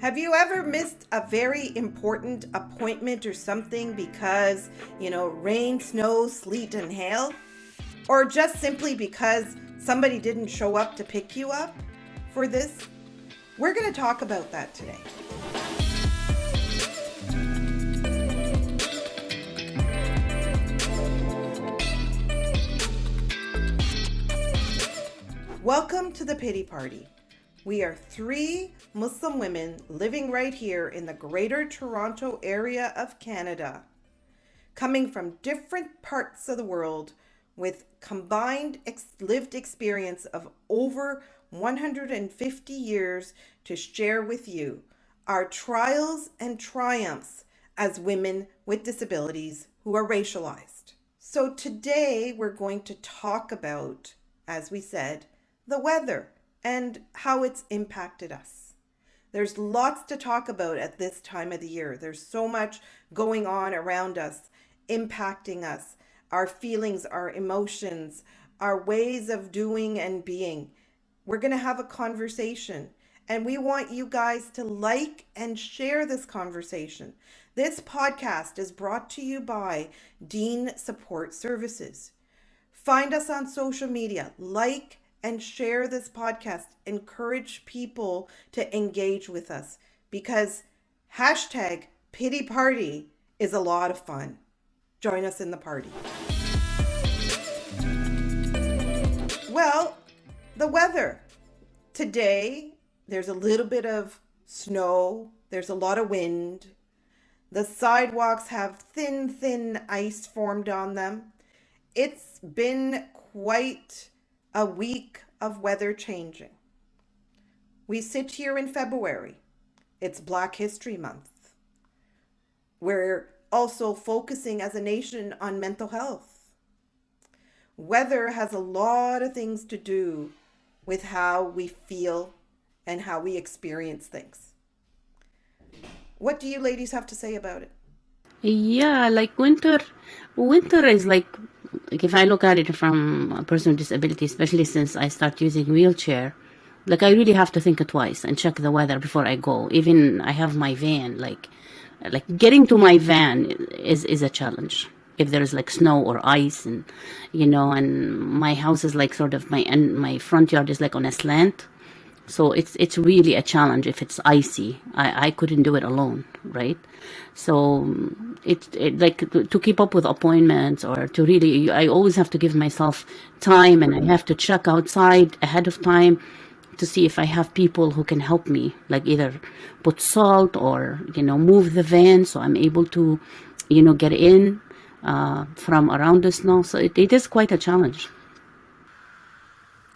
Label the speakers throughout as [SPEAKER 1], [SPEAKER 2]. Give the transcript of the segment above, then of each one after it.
[SPEAKER 1] Have you ever missed a very important appointment or something because, rain, snow, sleet, and hail? Or just simply because somebody didn't show up to pick you up for this? We're going to talk about that today. Welcome to the Pity Party. We are three Muslim women living right here in the Greater Toronto area of Canada, coming from different parts of the world with combined lived experience of over 150 years to share with you our trials and triumphs as women with disabilities who are racialized. So today we're going to talk about, as we said, the weather and how it's impacted us. There's lots to talk about at this time of the year. There's so much going on around us, impacting us, our feelings, our emotions, our ways of doing and being. We're going to have a conversation, and we want you guys to like and share this conversation. This podcast is brought to you by Dean Support Services. Find us on social media, like and share this podcast. Encourage people to engage with us because hashtag Pity Party is a lot of fun. Join us in the party. Well, the weather. Today, there's a little bit of snow. There's a lot of wind. The sidewalks have thin ice formed on them. It's been quite a week of weather changing. We sit here in February. It's Black History Month. We're also focusing as a nation on mental health. Weather has a lot of things to do with how we feel and how we experience things. What do you ladies have to say about it?
[SPEAKER 2] Yeah, like winter is like if I look at it from a person with disability, especially since I start using wheelchair, like I really have to think twice and check the weather before I go. Even I have my van, like getting to my van is a challenge. If there's like snow or ice and and my house is like sort of my front yard is like on a slant. So it's really a challenge if it's icy. I couldn't do it alone, right? So it like to keep up with appointments or to really, I always have to give myself time, and I have to check outside ahead of time to see if I have people who can help me, like either put salt or move the van so I'm able to get in from around the snow. So it is quite a challenge.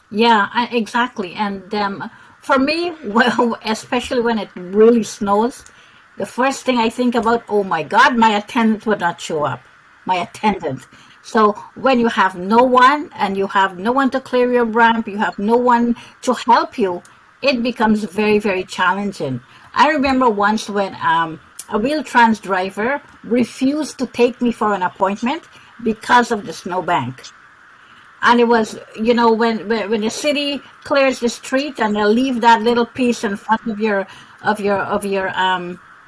[SPEAKER 3] Yeah, exactly. And for me, well, especially when it really snows, the first thing I think about, oh my God, my attendant would not show up. My attendant. So when you have no one and you have no one to clear your ramp, you have no one to help you, it becomes very, very challenging. I remember once when a wheel-trans driver refused to take me for an appointment because of the snowbank. And it was, when the city clears the street and they'll leave that little piece in front of your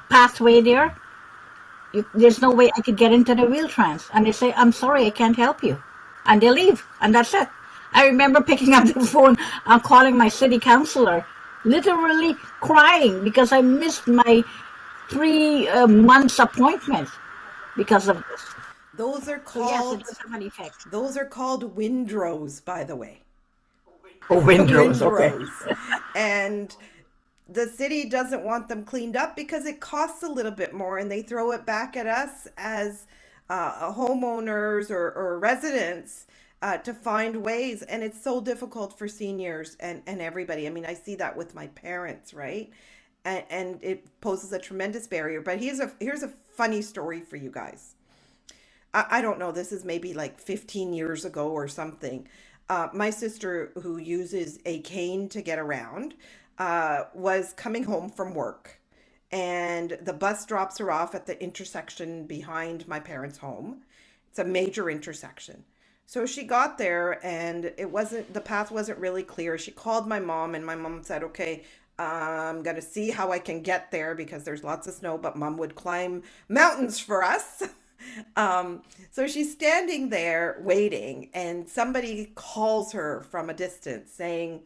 [SPEAKER 3] pathway there, there's no way I could get into the wheel-trans. And they say, I'm sorry, I can't help you. And they leave, and that's it. I remember picking up the phone and calling my city councilor, literally crying because I missed my 3 months appointment because of this.
[SPEAKER 1] Those are
[SPEAKER 3] So yes,
[SPEAKER 1] called
[SPEAKER 3] it does have an effect.
[SPEAKER 1] those are called windrows, by the way.
[SPEAKER 3] Oh, windrows, okay.
[SPEAKER 1] Windrows. And the city doesn't want them cleaned up because it costs a little bit more, and they throw it back at us as homeowners or residents to find ways. And it's so difficult for seniors and everybody. I mean, I see that with my parents, right? And it poses a tremendous barrier. But here's a funny story for you guys. I don't know, this is maybe like 15 years ago or something. My sister, who uses a cane to get around, was coming home from work, and the bus drops her off at the intersection behind my parents' home. It's a major intersection. So she got there and the path wasn't really clear. She called my mom, and my mom said, okay, I'm going to see how I can get there because there's lots of snow, but mom would climb mountains for us. So she's standing there waiting, and somebody calls her from a distance saying,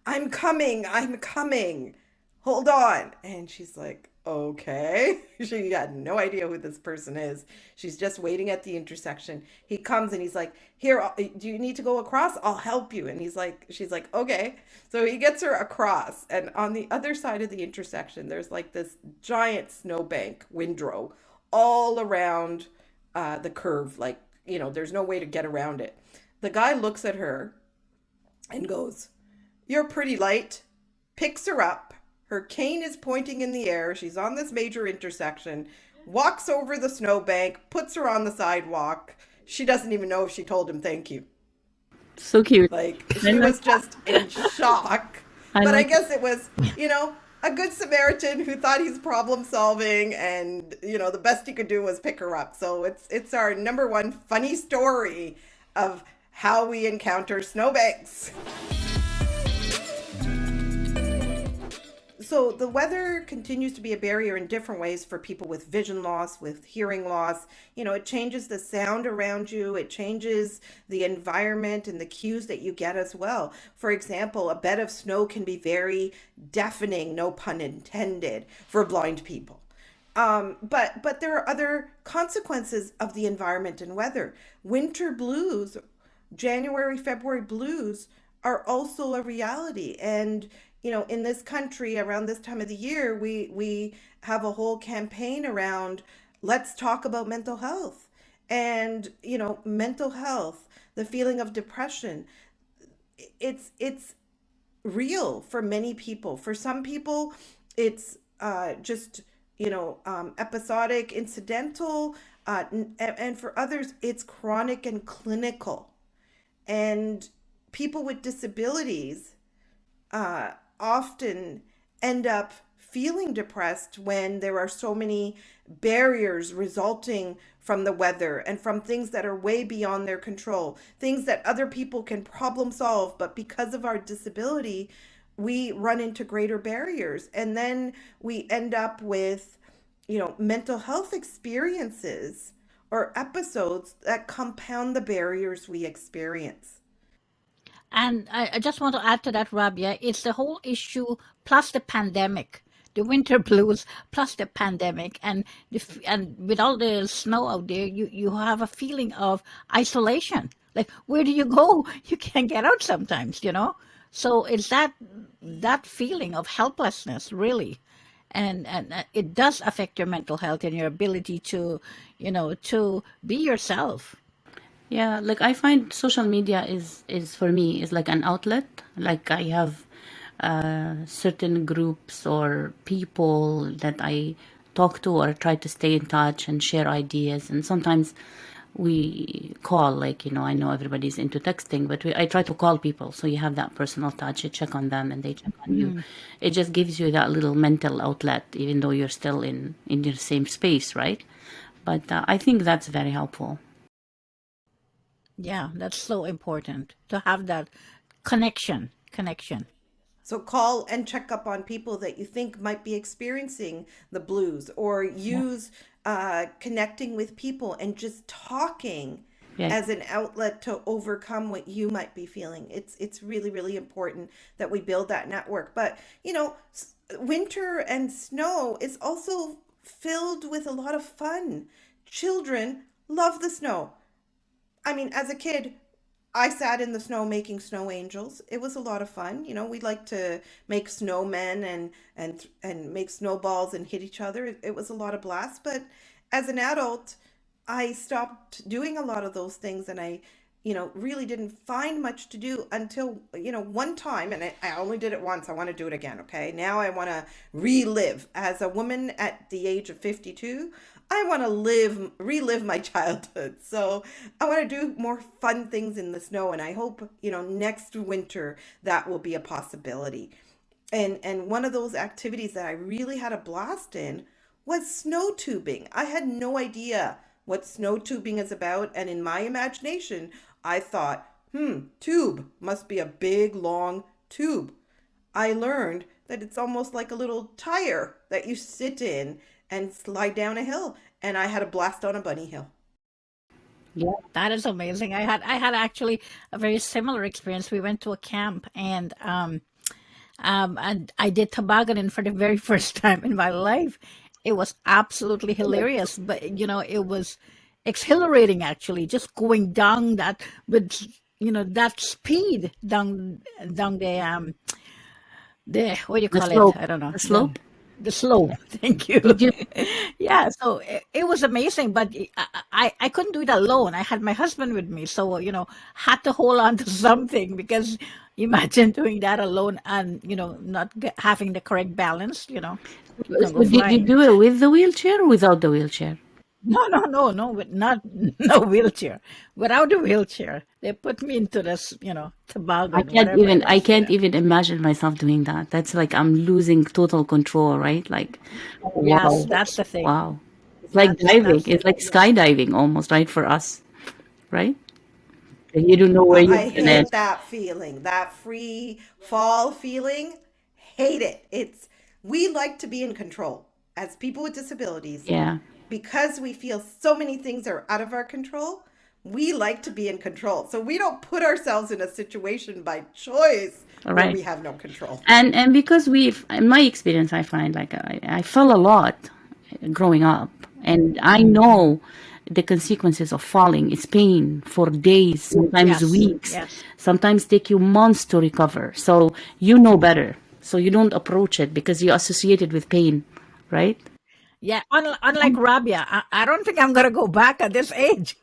[SPEAKER 1] I'm coming, I'm coming. Hold on. And she's like, okay. She had no idea who this person is. She's just waiting at the intersection. He comes and he's like, here, do you need to go across? I'll help you. And she's like, okay. So he gets her across. And on the other side of the intersection, there's like this giant snowbank windrow all around the curve. Like, there's no way to get around it. The guy looks at her and goes, you're pretty light, picks her up. Her cane is pointing in the air. She's on this major intersection, walks over the snowbank, puts her on the sidewalk. She doesn't even know if she told him thank you.
[SPEAKER 2] So cute.
[SPEAKER 1] Like, she was just in shock. But I guess it was, a good Samaritan who thought he's problem solving, and, the best he could do was pick her up. So it's our number one funny story of how we encounter snowbanks. So the weather continues to be a barrier in different ways for people with vision loss, with hearing loss. It changes the sound around you. It changes the environment and the cues that you get as well. For example, a bed of snow can be very deafening, no pun intended, for blind people. But there are other consequences of the environment and weather. Winter blues, January, February blues are also a reality. And in this country around this time of the year, we have a whole campaign around let's talk about mental health. And, mental health, the feeling of depression, it's real for many people. For some people, it's just, episodic, incidental, and for others, it's chronic and clinical. And people with disabilities often end up feeling depressed when there are so many barriers resulting from the weather and from things that are way beyond their control, things that other people can problem solve, but because of our disability, we run into greater barriers. And then we end up with, mental health experiences or episodes that compound the barriers we experience.
[SPEAKER 3] And I just want to add to that, Rabia, it's the whole issue plus the pandemic, the winter blues plus the pandemic, and and with all the snow out there, you have a feeling of isolation. Like, where do you go? You can't get out sometimes, So it's that feeling of helplessness, really. And it does affect your mental health and your ability to, to be yourself.
[SPEAKER 2] Yeah, like I find social media is for me is like an outlet. Like I have certain groups or people that I talk to or try to stay in touch and share ideas. And sometimes we call, like, I know everybody's into texting, but I try to call people. So you have that personal touch, you check on them and they check on you. It just gives you that little mental outlet, even though you're still in your same space, right? But I think that's very helpful.
[SPEAKER 3] Yeah, that's so important to have that connection.
[SPEAKER 1] So call and check up on people that you think might be experiencing the blues, or use connecting with people and just talking as an outlet to overcome what you might be feeling. It's really, really important that we build that network. But, winter and snow is also filled with a lot of fun. Children love the snow. I mean, as a kid, I sat in the snow making snow angels. It was a lot of fun. We like to make snowmen and make snowballs and hit each other. It was a lot of blast. But as an adult, I stopped doing a lot of those things, and I, really didn't find much to do until, one time, and I only did it once. I want to do it again. Okay. Now I want to relive. As a woman at the age of 52, I want to relive my childhood. So I want to do more fun things in the snow. And I hope, next winter that will be a possibility. And one of those activities that I really had a blast in was snow tubing. I had no idea what snow tubing is about. And in my imagination, I thought, tube must be a big, long tube. I learned that it's almost like a little tire that you sit in and slide down a hill. And I had a blast on a bunny hill.
[SPEAKER 2] Yeah.
[SPEAKER 3] That is amazing. I had actually a very similar experience. We went to a camp and I did tobogganing for the very first time in my life. It was absolutely hilarious, but it was exhilarating actually, just going down that with that speed down the what do you
[SPEAKER 2] The
[SPEAKER 3] call it?
[SPEAKER 2] slope.
[SPEAKER 3] I don't know.
[SPEAKER 2] The slope.
[SPEAKER 3] The slope. Thank you.
[SPEAKER 2] Did you?
[SPEAKER 3] Yeah, so it was amazing, but I couldn't do it alone. I had my husband with me, so had to hold on to something because imagine doing that alone and not having the correct balance. You can go
[SPEAKER 2] So did you
[SPEAKER 3] flying.
[SPEAKER 2] do it with the wheelchair or without the wheelchair?
[SPEAKER 3] No, no, no, no, not no wheelchair. Without the wheelchair, they put me into this, toboggan, whatever it
[SPEAKER 2] I
[SPEAKER 3] was.
[SPEAKER 2] can't
[SPEAKER 3] Yeah.
[SPEAKER 2] even imagine myself doing that. That's like I'm losing total control, right? Like,
[SPEAKER 3] Yes,
[SPEAKER 2] wow,
[SPEAKER 3] that's the thing.
[SPEAKER 2] wow. It's like diving.
[SPEAKER 3] That's the
[SPEAKER 2] It's like
[SPEAKER 3] thing. Yeah.
[SPEAKER 2] skydiving almost, right? For us, right? And you don't know where you're
[SPEAKER 1] I
[SPEAKER 2] gonna.
[SPEAKER 1] hate that feeling, that free fall feeling. Hate it. We like to be in control as people with disabilities
[SPEAKER 2] Yeah.
[SPEAKER 1] because we feel so many things are out of our control. We like to be in control. So we don't put ourselves in a situation by choice
[SPEAKER 2] All
[SPEAKER 1] where
[SPEAKER 2] right.
[SPEAKER 1] we have no control.
[SPEAKER 2] And because in my experience, I find like I fell a lot growing up, and I know the consequences of falling. It's pain for days, sometimes
[SPEAKER 3] Yes,
[SPEAKER 2] weeks,
[SPEAKER 3] yes.
[SPEAKER 2] sometimes take you months to recover. So you know better. So you don't approach it because you associate it with pain, right?
[SPEAKER 3] Yeah, unlike Rabia, I don't think I'm gonna go back at this age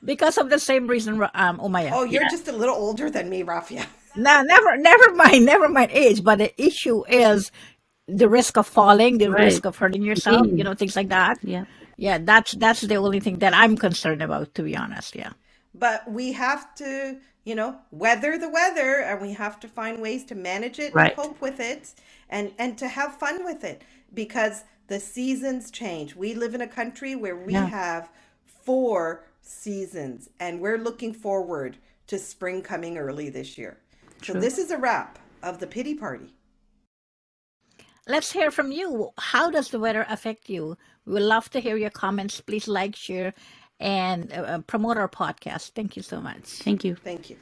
[SPEAKER 3] because of the same reason, Umaya.
[SPEAKER 1] Oh, you're
[SPEAKER 2] Yeah.
[SPEAKER 1] just a little older than me, Rafia.
[SPEAKER 3] No, never mind age. But the issue is the risk of falling, the
[SPEAKER 2] Right.
[SPEAKER 3] risk of hurting yourself,
[SPEAKER 2] Pain.
[SPEAKER 3] things like that.
[SPEAKER 2] Yeah.
[SPEAKER 3] Yeah, that's the only thing that I'm concerned about, to be honest. Yeah.
[SPEAKER 1] But we have to, weather the weather, and we have to find ways to manage it and
[SPEAKER 2] Right.
[SPEAKER 1] cope with it, and to have fun with it, because the seasons change. We live in a country where we
[SPEAKER 2] Yeah.
[SPEAKER 1] have 4 seasons, and we're looking forward to spring coming early this year. So
[SPEAKER 2] True.
[SPEAKER 1] this is a wrap of the Pity Party.
[SPEAKER 3] Let's hear from you. How does the weather affect you? We would love to hear your comments. Please like, share, and promote our podcast. Thank you so much.
[SPEAKER 2] Thank you.
[SPEAKER 1] Thank you.